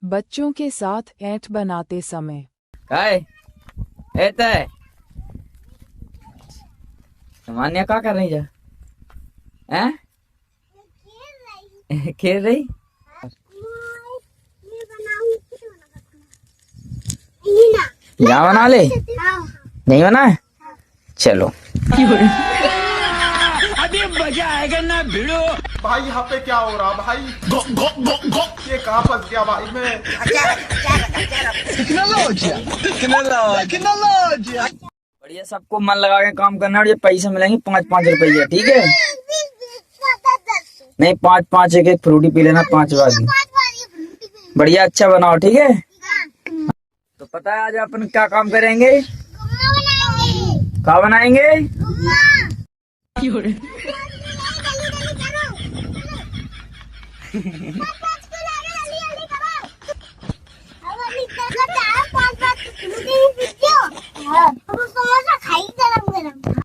बच्चों के साथ ऐंठ बनाते समय। काय एता है मान्या क्या कर रही है हैं खेल रही क्या बना ले नहीं बना है चलो अभी मजा आएगा ना भिड़ो। भाई यहाँ पे क्या हो रहा भाई गो, गो, गो, गो। ये कहाँ फंस गया भाई मैं बढ़िया सबको मन लगा के काम करना और ये पैसे मिलेंगे 5-5 रुपये ठीक है नहीं 5-5 एक फ्रूटी पी लेना 5 वाली बढ़िया अच्छा बनाओ ठीक है तो पता है आज अपन क्या काम करेंगे क्या बनाएंगे समोसा खाई गरम गरम।